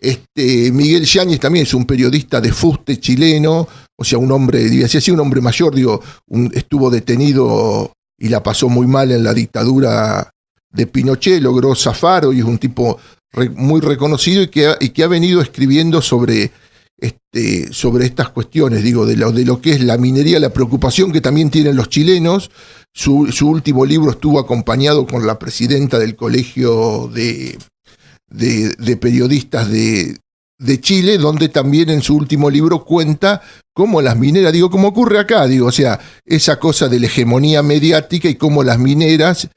Miguel Yáñez también es un periodista de fuste chileno, o sea, un hombre, así un hombre mayor, estuvo detenido y la pasó muy mal en la dictadura de Pinochet, logró zafar, hoy es un tipo muy reconocido y que ha venido escribiendo sobre estas cuestiones, de lo que es la minería, la preocupación que también tienen los chilenos. Su último libro estuvo acompañado con la presidenta del Colegio de Periodistas de Chile, donde también en su último libro cuenta cómo las mineras, como ocurre acá, o sea, esa cosa de la hegemonía mediática y cómo las mineras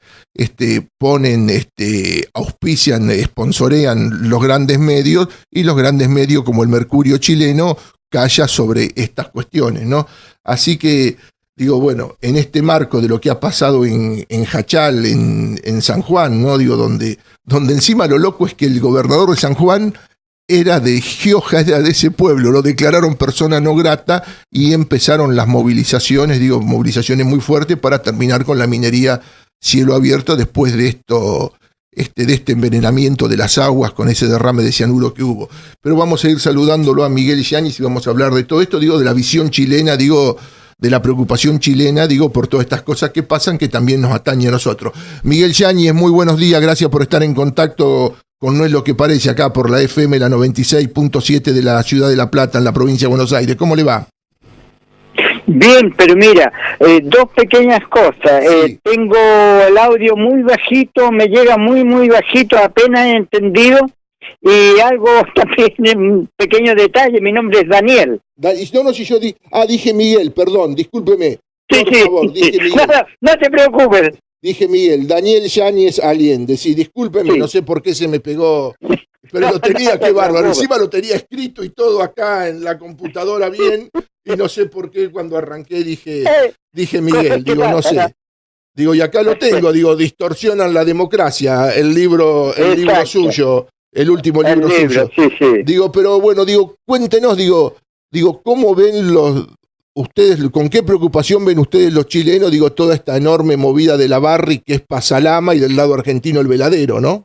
ponen, auspician, sponsorean los grandes medios, y los grandes medios como el Mercurio chileno calla sobre estas cuestiones, ¿no? Así que, bueno, en este marco de lo que ha pasado en Jachal, en San Juan, ¿no? Donde encima lo loco es que el gobernador de San Juan era de Gioja, era de ese pueblo, lo declararon persona no grata y empezaron las movilizaciones, movilizaciones muy fuertes para terminar con la minería cielo abierto después de este envenenamiento de las aguas con ese derrame de cianuro que hubo. Pero vamos a ir saludándolo a Miguel Yáñez y vamos a hablar de todo esto, de la visión chilena, de la preocupación chilena, por todas estas cosas que pasan que también nos atañe a nosotros. Miguel Yáñez, muy buenos días, gracias por estar en contacto con No es lo que parece, acá por la FM, la 96.7 de la ciudad de La Plata, en la provincia de Buenos Aires. ¿Cómo le va? Bien, pero mira, dos pequeñas cosas. Sí. Tengo el audio muy bajito, me llega muy, muy bajito, apenas he entendido. Y algo también, un pequeño detalle, mi nombre es Daniel. Dije Miguel, perdón, discúlpeme. Sí, por favor, dije Miguel. No te preocupes. Dije Miguel, Daniel Yáñez Allende. Sí, discúlpeme, sí. No sé por qué se me pegó, pero lo tenía, qué bárbaro. Encima lo tenía escrito y todo acá en la computadora bien, y no sé por qué cuando arranqué dije Miguel, no sé. Y acá lo tengo, distorsionan la democracia, el libro suyo, el último libro suyo. Sí. Pero bueno, cuéntenos, ¿cómo ven ustedes, con qué preocupación ven ustedes los chilenos, toda esta enorme movida de la Barry, que es Pasalama, y del lado argentino el Veladero, ¿no?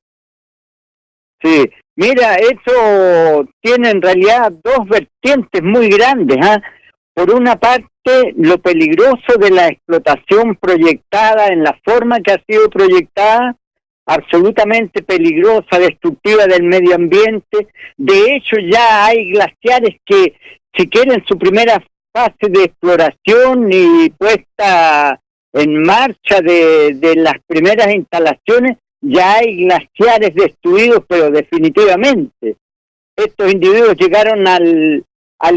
Sí, mira, eso tiene en realidad dos vertientes muy grandes, ¿eh? Por una parte, lo peligroso de la explotación proyectada en la forma que ha sido proyectada, absolutamente peligrosa, destructiva del medio ambiente. De hecho, ya hay glaciares que, si quieren su primera fase de exploración y puesta en marcha de las primeras instalaciones, ya hay glaciares destruidos, pero definitivamente. Estos individuos llegaron al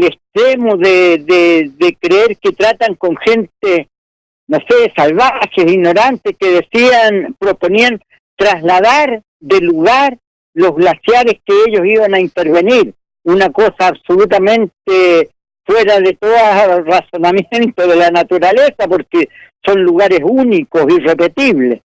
extremo de creer que tratan con gente, no sé, salvajes, ignorantes, que proponían trasladar del lugar los glaciares que ellos iban a intervenir. Una cosa absolutamente fuera de todo razonamiento de la naturaleza, porque son lugares únicos, irrepetibles.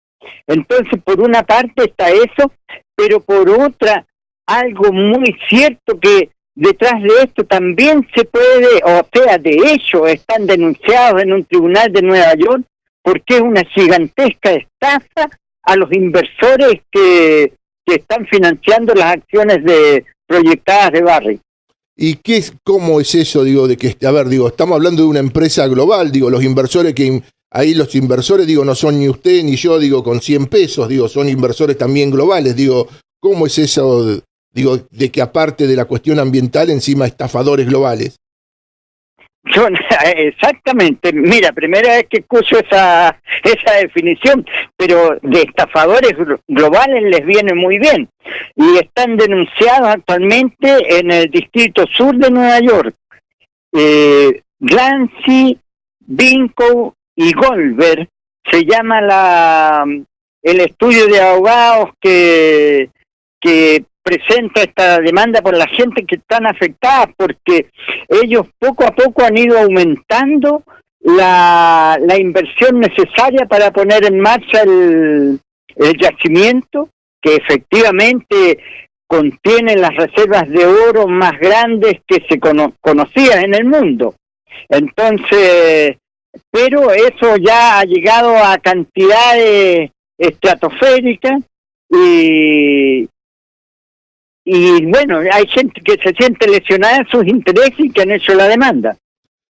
Entonces, por una parte está eso, pero por otra, algo muy cierto, que detrás de esto también se puede, o sea, de hecho, están denunciados en un tribunal de Nueva York, porque es una gigantesca estafa a los inversores que están financiando las acciones proyectadas de Barrick. ¿Y cómo es eso, de que, estamos hablando de una empresa global, los inversores ahí los inversores, no son ni usted ni yo, con 100 pesos, son inversores también globales, ¿cómo es eso, de que aparte de la cuestión ambiental, encima estafadores globales? Exactamente, mira, primera vez que escucho esa definición, pero de estafadores globales les viene muy bien, y están denunciados actualmente en el Distrito Sur de Nueva York. Glancy, Vinco y Goldberg se llama el estudio de abogados que presenta esta demanda por la gente que están afectadas, porque ellos poco a poco han ido aumentando la inversión necesaria para poner en marcha el yacimiento, que efectivamente contiene las reservas de oro más grandes que se conocían en el mundo. Entonces, pero eso ya ha llegado a cantidades estratosféricas, y y bueno, hay gente que se siente lesionada en sus intereses y que han hecho la demanda.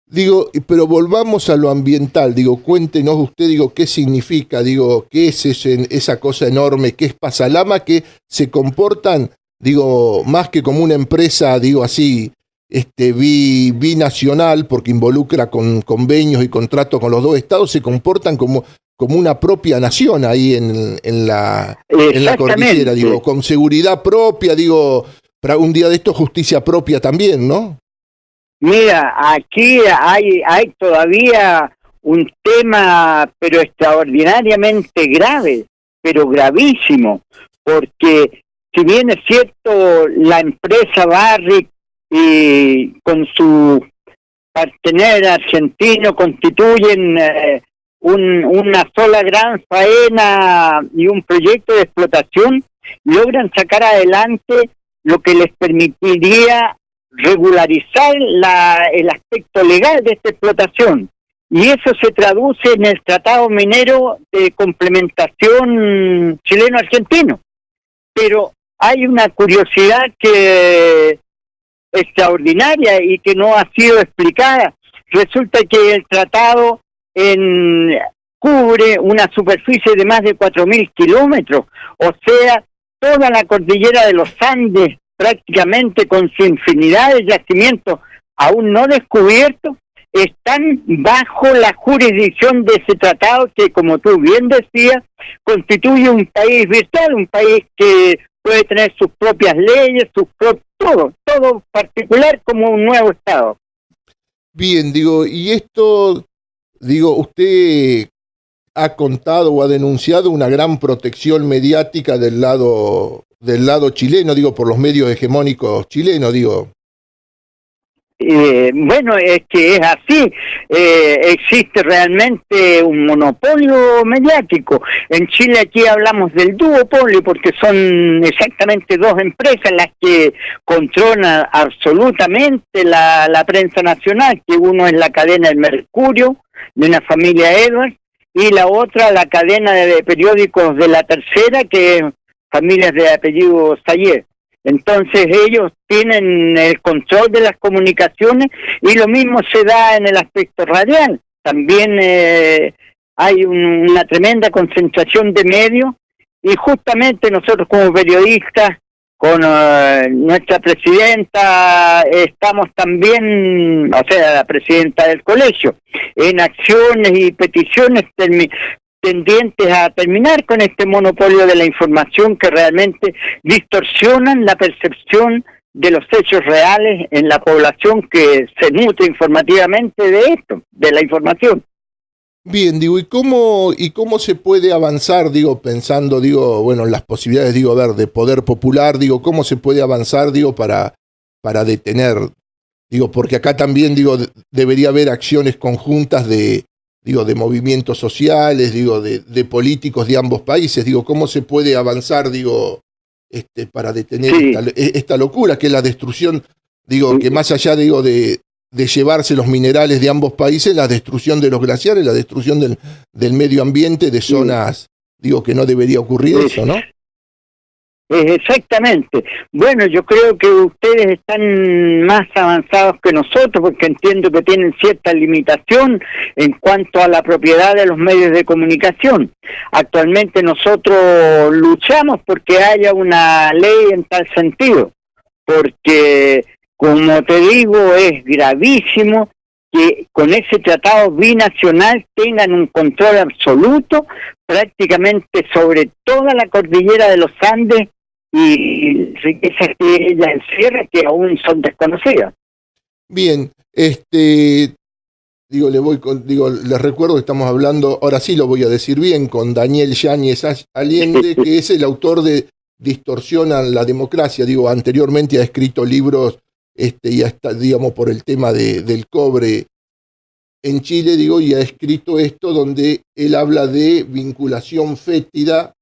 Digo, pero volvamos a lo ambiental, digo, cuéntenos usted, digo, qué significa, digo, qué es esa cosa enorme, qué es Pasalama, que se comportan, digo, más que como una empresa, digo así, binacional, porque involucra con convenios y contratos con los dos estados, se comportan como una propia nación ahí en la cordillera, digo, con seguridad propia, digo, para un día de esto justicia propia también, ¿no? Mira, aquí hay todavía un tema, pero extraordinariamente grave, pero gravísimo, porque si bien es cierto, la empresa Barrick y con su partener argentino constituyen una sola gran faena y un proyecto de explotación, logran sacar adelante lo que les permitiría regularizar el aspecto legal de esta explotación, y eso se traduce en el Tratado Minero de Complementación chileno-argentino. Pero hay una curiosidad que extraordinaria y que no ha sido explicada. Resulta que el tratado cubre una superficie de más de 4.000 kilómetros, o sea, toda la cordillera de los Andes, prácticamente con su infinidad de yacimientos aún no descubiertos, están bajo la jurisdicción de ese tratado que, como tú bien decías, constituye un país virtual, un país que puede tener sus propias leyes, todo particular como un nuevo estado. Bien, digo, y esto, digo, usted ha contado o ha denunciado una gran protección mediática del lado chileno, digo, por los medios hegemónicos chilenos, digo. Bueno, es que es así, existe realmente un monopolio mediático. En Chile aquí hablamos del duopolio porque son exactamente dos empresas las que controlan absolutamente la prensa nacional, que uno es la cadena El Mercurio, de una familia Edwards, y la otra la cadena de periódicos de La Tercera, que es familias de apellido Sayer. Entonces ellos tienen el control de las comunicaciones, y lo mismo se da en el aspecto radial. También hay una tremenda concentración de medios, y justamente nosotros como periodistas, con nuestra presidenta, estamos también, o sea, la presidenta del colegio, en acciones y peticiones tendientes a terminar con este monopolio de la información que realmente distorsionan la percepción de los hechos reales en la población que se nutre informativamente de esto, de la información. Bien, digo, ¿y cómo se puede avanzar, digo, pensando, digo, bueno, las posibilidades, digo, de poder popular, digo, cómo se puede avanzar, digo, para detener, digo, porque acá también, digo, debería haber acciones conjuntas de movimientos sociales, digo, de políticos de ambos países, digo, cómo se puede avanzar, digo, para detener esta locura, que es la destrucción, digo, que más allá, digo, de llevarse los minerales de ambos países, la destrucción de los glaciares, la destrucción del medio ambiente, de zonas, digo, que no debería ocurrir eso, ¿no? Exactamente. Bueno, yo creo que ustedes están más avanzados que nosotros, porque entiendo que tienen cierta limitación en cuanto a la propiedad de los medios de comunicación. Actualmente nosotros luchamos porque haya una ley en tal sentido, porque, como te digo, es gravísimo que con ese tratado binacional tengan un control absoluto prácticamente sobre toda la cordillera de los Andes y riquezas que ella encierra, que aún son desconocidas. Bien, les recuerdo que estamos hablando, ahora sí lo voy a decir bien, con Daniel Yáñez Allende, que es el autor de Distorsionan la democracia. Digo, anteriormente ha escrito libros, y hasta, digamos, por el tema del cobre en Chile, digo, y ha escrito esto donde él habla de vinculación fétida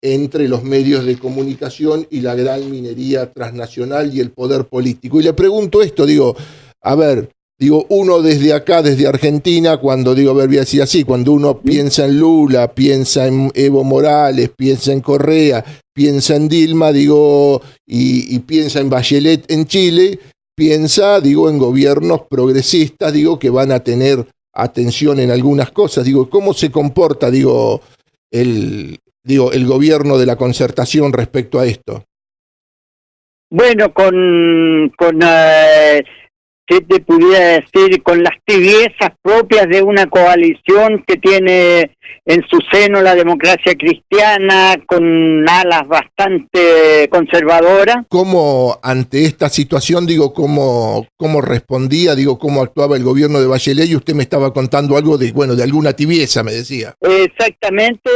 entre los medios de comunicación y la gran minería transnacional y el poder político. Y le pregunto esto, digo, a ver, digo, uno desde acá, desde Argentina, cuando digo, a ver, voy a decir así, cuando uno piensa en Lula, piensa en Evo Morales, piensa en Correa, piensa en Dilma, digo, y piensa en Bachelet en Chile, piensa, digo, en gobiernos progresistas, digo, que van a tener atención en algunas cosas. Digo, ¿cómo se comporta, digo, el gobierno de la Concertación respecto a esto? Bueno, ¿qué te pudiera decir? Con las tibiezas propias de una coalición que tiene en su seno la democracia cristiana, con alas bastante conservadoras. ¿Cómo ante esta situación, digo, cómo respondía, digo, cómo actuaba el gobierno de Bachelet? Y usted me estaba contando algo de, bueno, de alguna tibieza, me decía. Exactamente,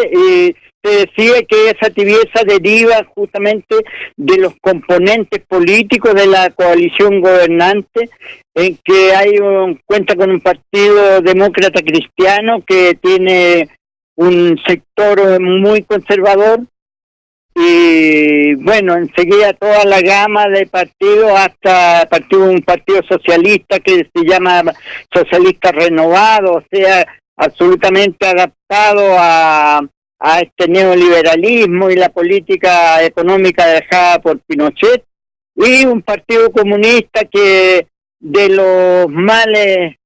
te decía que esa tibieza deriva justamente de los componentes políticos de la coalición gobernante, en que cuenta con un partido demócrata cristiano que tiene un sector muy conservador, y bueno, enseguida toda la gama de partidos, hasta un partido socialista que se llama Socialista Renovado, o sea, absolutamente adaptado a este neoliberalismo y la política económica dejada por Pinochet, y un partido comunista que de los males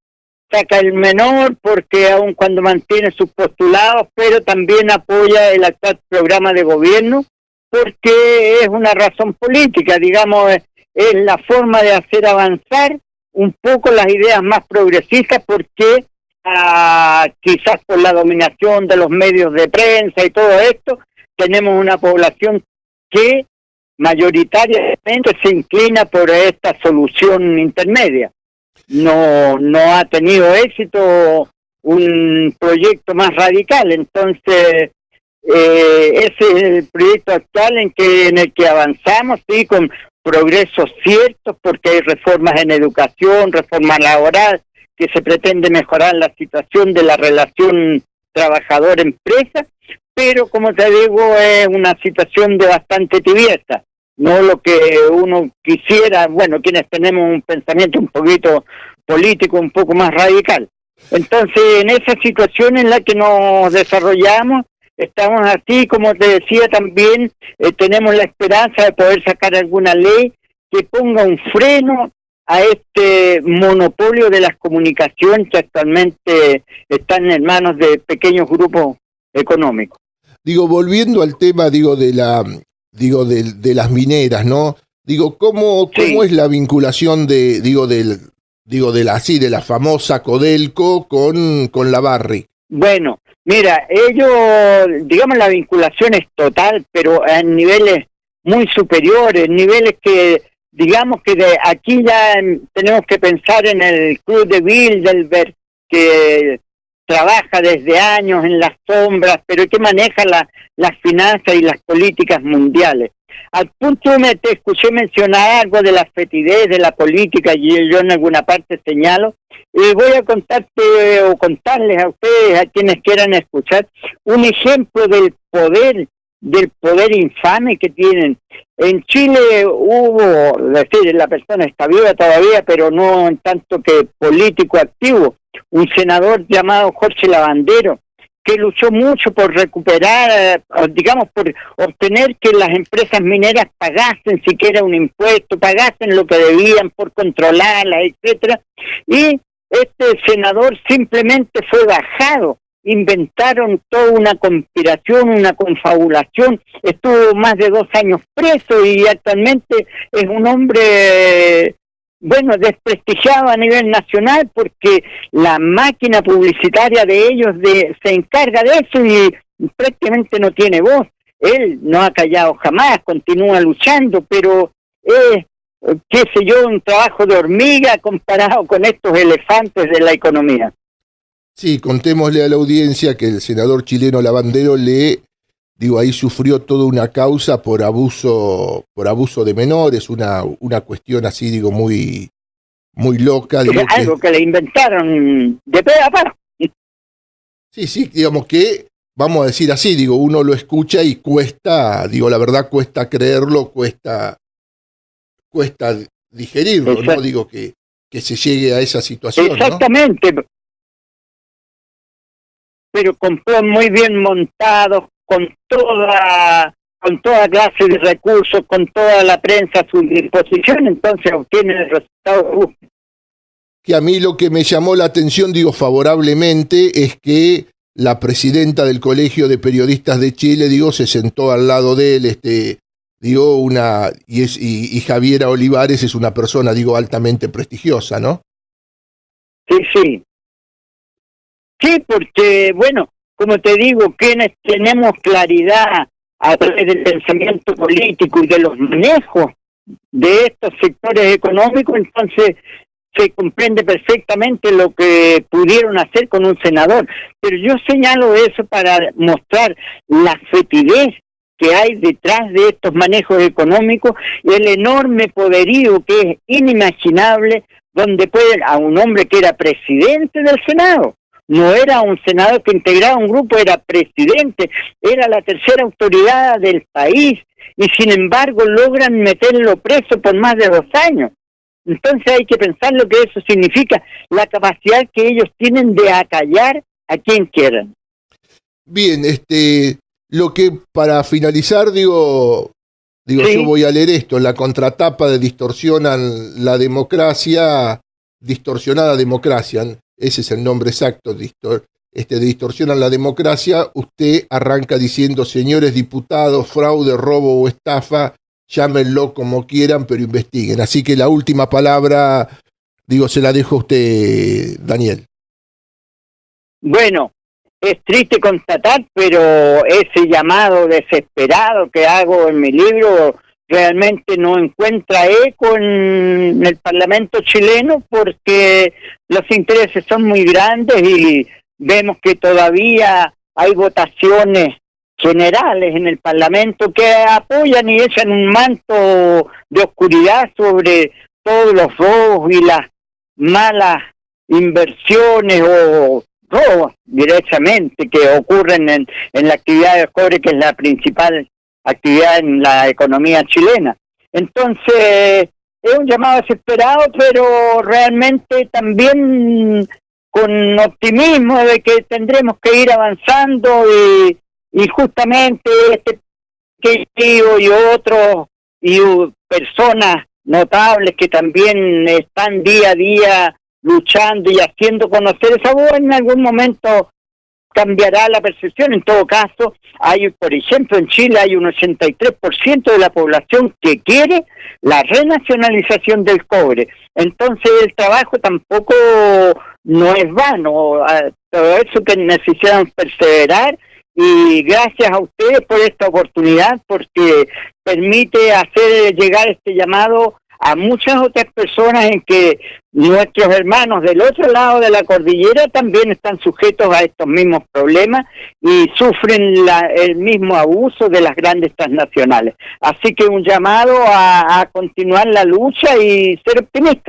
saca el menor, porque aun cuando mantiene sus postulados, pero también apoya el actual programa de gobierno, porque es una razón política, digamos, es la forma de hacer avanzar un poco las ideas más progresistas, porque quizás por la dominación de los medios de prensa y todo esto, tenemos una población que mayoritariamente se inclina por esta solución intermedia. No ha tenido éxito un proyecto más radical, entonces ese es el proyecto actual en el que avanzamos, sí, con progresos ciertos, porque hay reformas en educación, reforma laboral, que se pretende mejorar la situación de la relación trabajador-empresa, pero como te digo, es una situación de bastante tibieza, no lo que uno quisiera, bueno, quienes tenemos un pensamiento un poquito político, un poco más radical. Entonces, en esa situación en la que nos desarrollamos, estamos así, como te decía también, tenemos la esperanza de poder sacar alguna ley que ponga un freno a este monopolio de las comunicaciones que actualmente están en manos de pequeños grupos económicos. Digo, volviendo al tema, digo, de las mineras, ¿no? Digo, ¿cómo es la vinculación de la famosa Codelco con la Barrick? Bueno, mira, ellos, digamos, la vinculación es total, pero en niveles muy superiores, niveles que, digamos que de aquí ya tenemos que pensar en el club de Bilderberg, que trabaja desde años en las sombras, pero que maneja las finanzas y las políticas mundiales. Al punto te escuché mencionar algo de la fetidez de la política, y yo en alguna parte señalo, y voy a contarles a ustedes, a quienes quieran escuchar, un ejemplo del poder infame que tienen. En Chile hubo, es decir, la persona está viva todavía, pero no en tanto que político activo, un senador llamado Jorge Lavandero, que luchó mucho por recuperar, digamos, por obtener que las empresas mineras pagasen siquiera un impuesto, pagasen lo que debían por controlarlas, etcétera. Y este senador simplemente fue bajado. Inventaron toda una conspiración, una confabulación, estuvo más de 2 años preso y actualmente es un hombre, bueno, desprestigiado a nivel nacional, porque la máquina publicitaria de ellos se encarga de eso y prácticamente no tiene voz. Él no ha callado jamás, continúa luchando, pero es, qué sé yo, un trabajo de hormiga comparado con estos elefantes de la economía. Sí, contémosle a la audiencia que el senador chileno Lavandero ahí sufrió toda una causa por abuso de menores, una cuestión así, muy, muy loca. Algo que le inventaron de pe a pa. Sí, digamos que, vamos a decir así, uno lo escucha y cuesta, la verdad cuesta creerlo, cuesta digerirlo, Exacto. ¿no? que se llegue a esa situación, exactamente, ¿no? Pero con plan muy bien montados, con toda clase de recursos, con toda la prensa a su disposición, entonces obtienen el resultado. Que a mí lo que me llamó la atención, digo, favorablemente, es que la presidenta del Colegio de Periodistas de Chile, digo, se sentó al lado de él, digo, y Javiera Olivares es una persona, digo, altamente prestigiosa, ¿no? Sí. Sí, porque, bueno, como te digo, quienes tenemos claridad a través del pensamiento político y de los manejos de estos sectores económicos, entonces se comprende perfectamente lo que pudieron hacer con un senador. Pero yo señalo eso para mostrar la fetidez que hay detrás de estos manejos económicos y el enorme poderío que es inimaginable, donde pueden a un hombre que era presidente del Senado. No era un senador que integraba un grupo, era presidente, era la tercera autoridad del país, y sin embargo logran meterlo preso por más de 2 años. Entonces hay que pensar lo que eso significa, la capacidad que ellos tienen de acallar a quien quieran. Bien, lo que para finalizar, digo, ¿sí? Yo voy a leer esto, la contratapa de Distorsionan la Democracia, Distorsionada Democracia, ese es el nombre exacto, de Distorsionan la Democracia. Usted arranca diciendo: señores diputados, fraude, robo o estafa, llámenlo como quieran, pero investiguen. Así que la última palabra, digo, se la dejo a usted, Daniel. Bueno, es triste constatar, pero ese llamado desesperado que hago en mi libro realmente no encuentra eco en el Parlamento chileno, porque los intereses son muy grandes y vemos que todavía hay votaciones generales en el Parlamento que apoyan y echan un manto de oscuridad sobre todos los robos y las malas inversiones o robos directamente que ocurren en la actividad del cobre, que es la principal actividad en la economía chilena. Entonces, es un llamado desesperado, pero realmente también con optimismo de que tendremos que ir avanzando y justamente y otros y personas notables que también están día a día luchando y haciendo conocer esa voz, en algún momento cambiará la percepción. En todo caso, por ejemplo, en Chile hay un 83% de la población que quiere la renacionalización del cobre. Entonces el trabajo tampoco no es vano, todo eso que necesitan perseverar, y gracias a ustedes por esta oportunidad, porque permite hacer llegar este llamado a muchas otras personas en que nuestros hermanos del otro lado de la cordillera también están sujetos a estos mismos problemas y sufren el mismo abuso de las grandes transnacionales. Así que un llamado a continuar la lucha y ser optimistas.